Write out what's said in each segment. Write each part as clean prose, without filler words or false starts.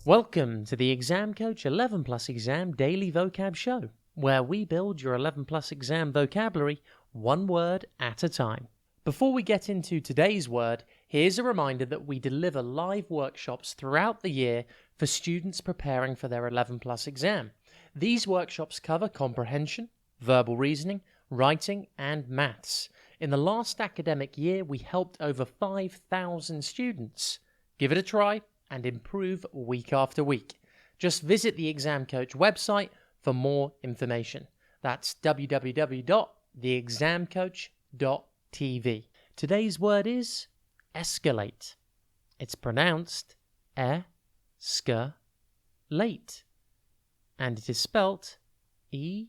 Welcome to the Exam Coach 11 Plus Exam Daily Vocab Show, where we build your 11 Plus exam vocabulary one word at a time. Before we get into today's word, here's a reminder that we deliver live workshops throughout the year for students preparing for their 11 Plus exam. These workshops cover comprehension, verbal reasoning, writing, and maths. In the last academic year, we helped over 5,000 students. Give it a try and improve week after week. Just visit the Exam Coach website for more information. That's www.theexamcoach.tv. Today's word is escalate. It's pronounced e-sk-late, and it is spelt E-S-C-A-L-A-T-E.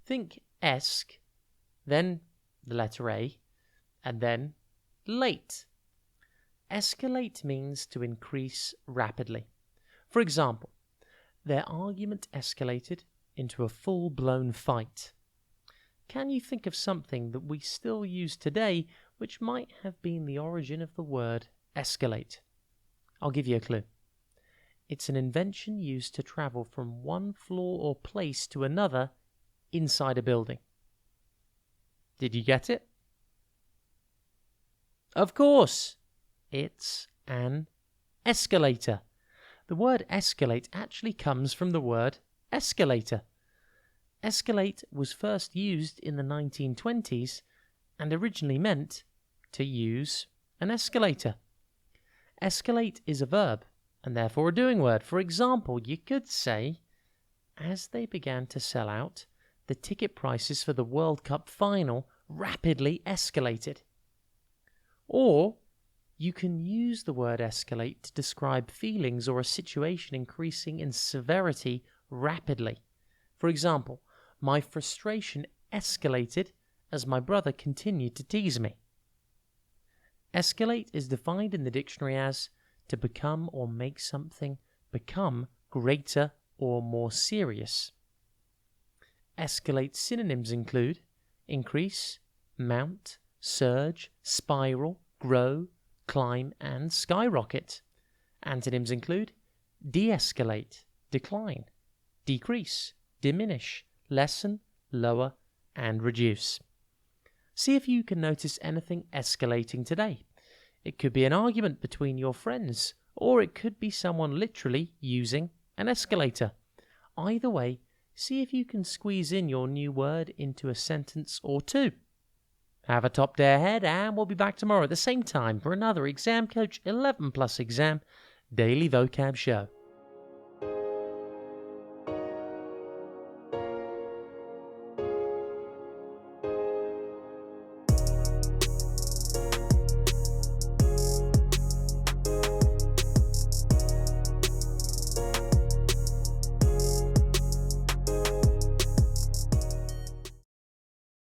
Think esc, then the letter A, and then late. Escalate means to increase rapidly. For example, their argument escalated into a full-blown fight. Can you think of something that we still use today which might have been the origin of the word escalate? I'll give you a clue. It's an invention used to travel from one floor or place to another inside a building. Did you get it? Of course, it's an escalator. The word escalate actually comes from the word escalator. Escalate was first used in the 1920s and originally meant to use an escalator. Escalate is a verb and therefore a doing word. For example, you could say, as they began to sell out, the ticket prices for the World Cup final rapidly escalated. Or you can use the word escalate to describe feelings or a situation increasing in severity rapidly. For example, my frustration escalated as my brother continued to tease me. Escalate is defined in the dictionary as to become or make something become greater or more serious. Escalate synonyms include increase, mount, surge, spiral, grow, climb, and skyrocket. Antonyms include de-escalate, decline, decrease, diminish, lessen, lower, and reduce. See if you can notice anything escalating today. It could be an argument between your friends, or it could be someone literally using an escalator. Either way, see if you can squeeze in your new word into a sentence or two. Have a top day ahead, and we'll be back tomorrow at the same time for another Exam Coach 11 Plus Exam Daily Vocab Show.